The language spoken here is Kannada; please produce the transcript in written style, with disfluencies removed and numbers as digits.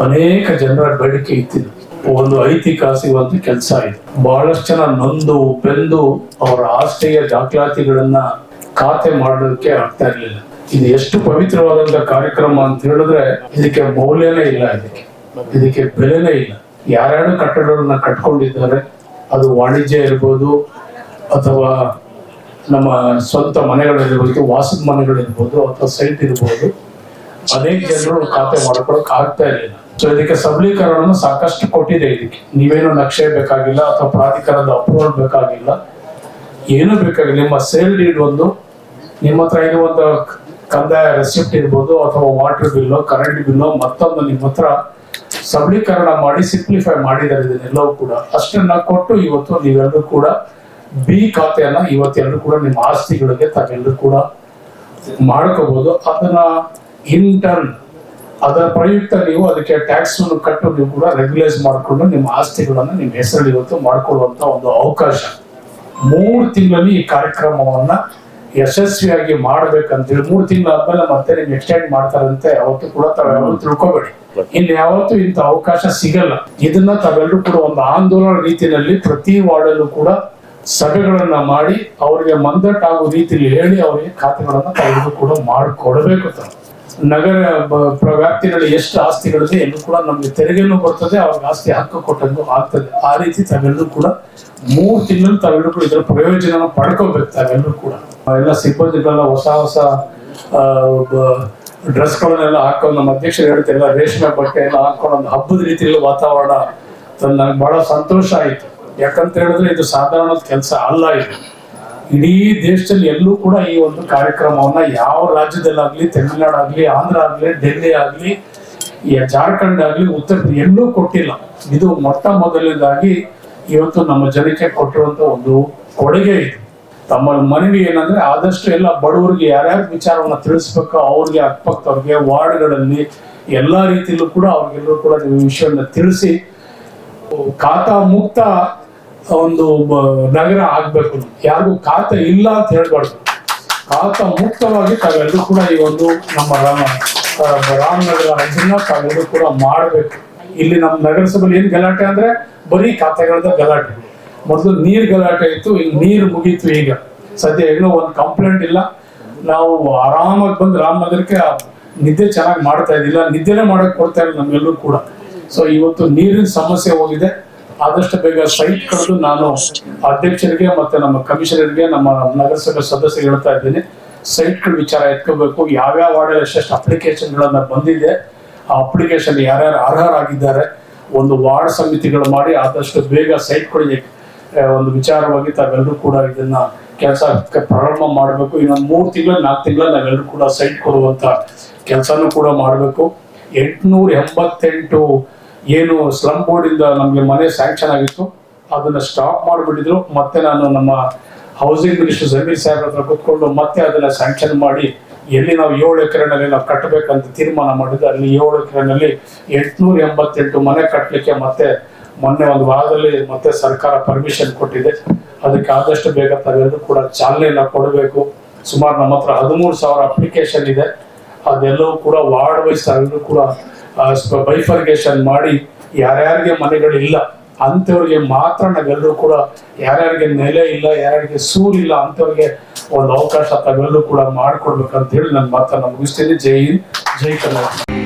ಅನೇಕ ಜನರ ಬೇಡಿಕೆ ಇತ್ತಿದೆ. ಒಂದು ಐತಿಹಾಸಿಕವಾದ ಕೆಲಸ ಇದೆ. ಬಹಳಷ್ಟು ಜನ ನೊಂದು ಬೆಂದು ಅವರ ಆಸ್ತಿಯ ದಾಖಲಾತಿಗಳನ್ನ ಖಾತೆ ಮಾಡೋದಕ್ಕೆ ಆಗ್ತಾ ಇರ್ಲಿಲ್ಲ. ಇದು ಎಷ್ಟು ಪವಿತ್ರವಾದಂತ ಕಾರ್ಯಕ್ರಮ ಅಂತ ಹೇಳಿದ್ರೆ ಇದಕ್ಕೆ ಮೌಲ್ಯನೇ ಇಲ್ಲ, ಇದಕ್ಕೆ ಬೆಲೆನೇ ಇಲ್ಲ. ಯಾರ್ಯಾರು ಕಟ್ಟಡಗಳನ್ನ ಕಟ್ಕೊಂಡಿದ್ದಾರೆ, ಅದು ವಾಣಿಜ್ಯ ಇರ್ಬೋದು ಅಥವಾ ನಮ್ಮ ಸ್ವಂತ ಮನೆಗಳಿರ್ಬೋದು, ವಾಸದ ಮನೆಗಳಿರ್ಬೋದು ಅಥವಾ ಸೈಟ್ ಇರ್ಬೋದು, ಅನೇಕ ಜನರು ಖಾತೆ ಮಾಡ್ಕೊಳಕ್ ಆಗ್ತಾ ಇರಲಿಲ್ಲ. ಸೊ ಇದಕ್ಕೆ ಸಬಲೀಕರಣ ಸಾಕಷ್ಟು ಕೊಟ್ಟಿದೆ. ಇದಕ್ಕೆ ನೀವೇನು ನಕ್ಷೆ ಬೇಕಾಗಿಲ್ಲ ಅಥವಾ ಪ್ರಾಧಿಕಾರದ ಅಪ್ರೂವಲ್ ಬೇಕಾಗಿಲ್ಲ, ಏನು ಬೇಕಾಗಿಲ್ಲ. ನಿಮ್ಮ ಸೇಲ್ ಡೀಡ್ ಒಂದು, ನಿಮ್ಮ ಹತ್ರ ಇರುವಂತ ಕಂದಾಯ ರೆಸಿಪ್ಟ್ ಇರ್ಬೋದು ಅಥವಾ ವಾಟರ್ ಬಿಲ್ಲು, ಕರೆಂಟ್ ಬಿಲ್ಲು, ಮತ್ತೊಂದು ನಿಮ್ಮ ಹತ್ರ ಸಬಲೀಕರಣ ಮಾಡಿ ಸಿಂಪ್ಲಿಫೈ ಮಾಡಿದ್ದಾರೆ. ಇದನ್ನೆಲ್ಲವೂ ಕೂಡ ಅಷ್ಟನ್ನ ಕೊಟ್ಟು ಇವತ್ತು ನೀವೆಲ್ಲರೂ ಕೂಡ ಬಿ ಖಾತೆಯನ್ನ ಇವತ್ತೆಲ್ಲರೂ ಕೂಡ ನಿಮ್ಮ ಆಸ್ತಿಗಳಿಗೆ ತಾವೆಲ್ಲರೂ ಕೂಡ ಮಾಡ್ಕೋಬಹುದು. ಅದನ್ನ ಇಂಟರ್ನ್ ಅದರ ಪ್ರಯುಕ್ತ ನೀವು ಅದಕ್ಕೆ ಟ್ಯಾಕ್ಸ್ ಕಟ್ಟು ನೀವು ಕೂಡ ರೆಗ್ಯುಲೈಸ್ ಮಾಡಿಕೊಂಡು ನಿಮ್ಮ ಆಸ್ತಿಗಳನ್ನ ನಿಮ್ಮ ಹೆಸರಲ್ಲಿ ಇವತ್ತು ಮಾಡ್ಕೊಳ್ಳುವಂತ ಒಂದು ಅವಕಾಶ. 3 ತಿಂಗಳಲ್ಲಿ ಈ ಕಾರ್ಯಕ್ರಮವನ್ನ ಯಶಸ್ವಿಯಾಗಿ ಮಾಡ್ಬೇಕಂತೇಳಿ 3 ತಿಂಗಳಾದ್ಮೇಲೆ ಮತ್ತೆ ನಿಮ್ಗೆ ಎಕ್ಸ್ಟೆಂಡ್ ಮಾಡ್ತಾರಂತೆ. ಅವತ್ತು ಕೂಡ ತಾವೆಲ್ಲರೂ ತಿಳ್ಕೊಬೇಡಿ, ಇನ್ನು ಯಾವತ್ತೂ ಇಂಥ ಅವಕಾಶ ಸಿಗಲ್ಲ. ಇದನ್ನ ತಾವೆಲ್ಲರೂ ಕೂಡ ಒಂದು ಆಂದೋಲನ ರೀತಿಯಲ್ಲಿ ಪ್ರತಿ ವಾರ್ಡಲ್ಲೂ ಕೂಡ ಸಭೆಗಳನ್ನ ಮಾಡಿ ಅವರಿಗೆ ಮಂದಟ್ ಆಗೋ ರೀತಿಯಲ್ಲಿ ಹೇಳಿ ಅವರಿಗೆ ಖಾತೆಗಳನ್ನ ತಾವೆಲ್ಲರೂ ಕೂಡ ಮಾಡಿಕೊಡ್ಬೇಕು. ನಗರ ವ್ಯಾಪ್ತಿನಲ್ಲಿ ಎಷ್ಟು ಆಸ್ತಿಗಳಿದೆ ಎಲ್ಲೂ ಕೂಡ ನಮ್ಗೆ ತೆರಿಗೆನೂ ಬರ್ತದೆ, ಅವ್ರಿಗೆ ಆಸ್ತಿ ಹಕ್ಕು ಕೊಟ್ಟಂಗೂ ಆಗ್ತದೆ. ಆ ರೀತಿ ತಾವೆಲ್ಲರೂ ಕೂಡ 3 ತಿಂಗಳು ತಾವೆಲ್ಲರೂ ಕೂಡ ಇದರ ಪ್ರಯೋಜನ ಪಡ್ಕೋಬೇಕು. ತಾವೆಲ್ಲರೂ ಕೂಡ ಎಲ್ಲ ಸಿಬ್ಬಂದಿಗಳನ್ನ ಹೊಸ ಡ್ರೆಸ್ಗಳನ್ನೆಲ್ಲ ಹಾಕೊಂಡು ನಮ್ಮ ಅಧ್ಯಕ್ಷರು ಹೇಳ್ತಾರೆ, ರೇಷ್ಮೆ ಬಟ್ಟೆ ಎಲ್ಲ ಹಾಕೊಂಡು ಒಂದು ಹಬ್ಬದ ರೀತಿಯಲ್ಲಿ ವಾತಾವರಣ ನನಗೆ ಬಹಳ ಸಂತೋಷ ಆಯ್ತು. ಯಾಕಂತ ಹೇಳಿದ್ರೆ ಇದು ಸಾಧಾರಣ ಕೆಲಸ ಅಲ್ಲ. ಇದು ಇಡೀ ದೇಶದಲ್ಲಿ ಎಲ್ಲೂ ಕೂಡ ಈ ಒಂದು ಕಾರ್ಯಕ್ರಮವನ್ನ ಯಾವ ರಾಜ್ಯದಲ್ಲಾಗ್ಲಿ, ತಮಿಳುನಾಡು ಆಗ್ಲಿ, ಆಂಧ್ರ ಆಗ್ಲಿ, ಡೆಲ್ಲಿ ಆಗ್ಲಿ, ಜಾರ್ಖಂಡ್ ಆಗ್ಲಿ, ಉತ್ತರ ಎಲ್ಲೂ ಕೊಟ್ಟಿಲ್ಲ. ಇದು ಮೊಟ್ಟ ಮೊದಲನೇದಾಗಿ ಇವತ್ತು ನಮ್ಮ ಜನಕ್ಕೆ ಕೊಟ್ಟಿರುವಂತ ಒಂದು ಕೊಡುಗೆ ಇದು. ತಮ್ಮ ಮನವಿ ಏನಂದ್ರೆ ಆದಷ್ಟು ಎಲ್ಲ ಬಡವರಿಗೆ ಯಾರ್ಯಾರು ವಿಚಾರವನ್ನ ತಿಳಿಸ್ಬೇಕು, ಅವ್ರಿಗೆ ಅಕ್ಕಪಕ್ಕದವ್ರಿಗೆ ವಾರ್ಡ್ಗಳಲ್ಲಿ ಎಲ್ಲಾ ರೀತಿಯಲ್ಲೂ ಕೂಡ ಅವ್ರಿಗೆಲ್ಲರೂ ಕೂಡ ಈ ವಿಷಯವನ್ನ ತಿಳಿಸಿ ಖಾತಾ ಮುಕ್ತ ಒಂದು ನಗರ ಆಗ್ಬೇಕು. ಯಾರಿಗೂ ಖಾತೆ ಇಲ್ಲ ಅಂತ ಹೇಳ್ಬಾರ್ದು, ಖಾತಾ ಮುಕ್ತವಾಗಿ ತಾವೆಲ್ಲರೂ ಕೂಡ ಈ ಒಂದು ನಮ್ಮ ರಾಮನಗರ ಇದನ್ನ ತಾವೆಲ್ಲರೂ ಕೂಡ ಮಾಡ್ಬೇಕು. ಇಲ್ಲಿ ನಮ್ಮ ನಗರಸಭೆಯಲ್ಲಿ ಏನ್ ಗಲಾಟೆ ಅಂದ್ರೆ ಬರೀ ಖಾತೆಗಳದ ಗಲಾಟೆ. ಮೊದಲು ನೀರ್ ಗಲಾಟೆ ಇತ್ತು, ಈಗ ನೀರು ಮುಗೀತು. ಈಗ ಸದ್ಯ ಎಲ್ಲೋ ಒಂದು ಕಂಪ್ಲೇಂಟ್ ಇಲ್ಲ. ನಾವು ಆರಾಮಾಗಿ ಬಂದು ರಾಮನಗರಕ್ಕೆ ನಿದ್ದೆ ಚೆನ್ನಾಗಿ ಮಾಡ್ತಾ ಇದ್ದಿಲ್ಲ, ನಿದ್ದೆನೇ ಮಾಡಕ್ ಕೊಡ್ತಾ ಇಲ್ಲ ನಮ್ಗೆಲ್ಲರೂ ಕೂಡ. ಸೊ ಇವತ್ತು ನೀರಿನ ಸಮಸ್ಯೆ ಹೋಗಿದೆ. ಆದಷ್ಟು ಬೇಗ ಸೈಟ್ ಕಳೆದು ನಾನು ಅಧ್ಯಕ್ಷರಿಗೆ ಮತ್ತೆ ನಮ್ಮ ಕಮಿಷನರ್ಗೆ ನಮ್ಮ ನಗರಸಭೆ ಸದಸ್ಯರು ಹೇಳ್ತಾ ಇದ್ದೀನಿ, ಸೈಟ್ಗಳ ವಿಚಾರ ಎತ್ಕೋಬೇಕು. ಯಾವ್ಯಾವ ವಾರ್ಡ್ ಎಷ್ಟೆಷ್ಟು ಅಪ್ಲಿಕೇಶನ್ಗಳನ್ನ ಬಂದಿದೆ, ಆ ಅಪ್ಲಿಕೇಶನ್ ಯಾರ್ಯಾರು ಅರ್ಹರಾಗಿದ್ದಾರೆ ಒಂದು ವಾರ್ಡ್ ಸಮಿತಿಗಳು ಮಾಡಿ ಆದಷ್ಟು ಬೇಗ ಸೈಟ್ಗಳಿಗೆ ಒಂದು ವಿಚಾರವಾಗಿ ತಾವೆಲ್ಲರೂ ಕೂಡ ಇದನ್ನ ಕೆಲಸ ಪ್ರಾರಂಭ ಮಾಡಬೇಕು. ಇನ್ನೊಂದು 3 ತಿಂಗಳು 4 ತಿಂಗಳು ನಾವೆಲ್ಲರೂ ಕೂಡ ಸೈಟ್ ಕೊಡುವಂತ ಕೆಲಸನೂ ಕೂಡ ಮಾಡಬೇಕು. 888 ಏನು ಸ್ಲಮ್ ಬೋರ್ಡ್ ಇಂದ ನಮ್ಗೆ ಮನೆ ಸ್ಯಾಂಕ್ಷನ್ ಆಗಿತ್ತು, ಅದನ್ನ ಸ್ಟಾಪ್ ಮಾಡಿಬಿಟ್ಟಿದ್ರು. ಮತ್ತೆ ನಾನು ನಮ್ಮ ಹೌಸಿಂಗ್ ಮಿನಿಸ್ಟರ್ ಜಮೀರ್ ಸಾಹೇಬ್ರ ಹತ್ರ ಕೂತ್ಕೊಂಡು ಮತ್ತೆ ಅದನ್ನ ಸ್ಯಾಂಕ್ಷನ್ ಮಾಡಿ ಎಲ್ಲಿ ನಾವು 7 ಎಕರೆನಲ್ಲಿ ನಾವು ಕಟ್ಟಬೇಕಂತ ತೀರ್ಮಾನ ಮಾಡಿದ್ದು, ಅಲ್ಲಿ 7 ಎಕರೆನಲ್ಲಿ 888 ಮನೆ ಕಟ್ಟಲಿಕ್ಕೆ ಮತ್ತೆ ಮೊನ್ನೆ ಒಂದು ವಾರದಲ್ಲಿ ಮತ್ತೆ ಸರ್ಕಾರ ಪರ್ಮಿಷನ್ ಕೊಟ್ಟಿದೆ. ಅದಕ್ಕೆ ಆದಷ್ಟು ಬೇಗ ತಾವೆಲ್ಲರೂ ಕೂಡ ಚಾಲನೆಯನ್ನ ಕೊಡಬೇಕು. ಸುಮಾರು ನಮ್ಮ ಹತ್ರ 13,000 ಅಪ್ಲಿಕೇಶನ್ ಇದೆ. ಅದೆಲ್ಲವೂ ಕೂಡ ವಾರ್ಡ್ ವೈಸ್ ತಾವೆಲ್ಲರೂ ಕೂಡ ಬೈಫರ್ಗೇಷನ್ ಮಾಡಿ ಯಾರ್ಯಾರಿಗೆ ಮನೆಗಳಿಲ್ಲ ಅಂತವ್ರಿಗೆ ಮಾತ್ರ ನಾವೆಲ್ಲರೂ ಕೂಡ, ಯಾರ್ಯಾರಿಗೆ ನೆಲೆ ಇಲ್ಲ, ಯಾರ್ಯಾರಿಗೆ ಸೂರಿಲ್ಲ ಅಂತವ್ರಿಗೆ ಒಂದು ಅವಕಾಶ ತಾವೆಲ್ಲರೂ ಕೂಡ ಮಾಡ್ಕೊಡ್ಬೇಕಂತ ಹೇಳಿ ನನ್ನ ಮಾತನ್ನ ಮುಗಿಸ್ತೀನಿ. ಜೈ ಹಿಂದ್, ಜೈ ಕರ್ನಾಟಕ.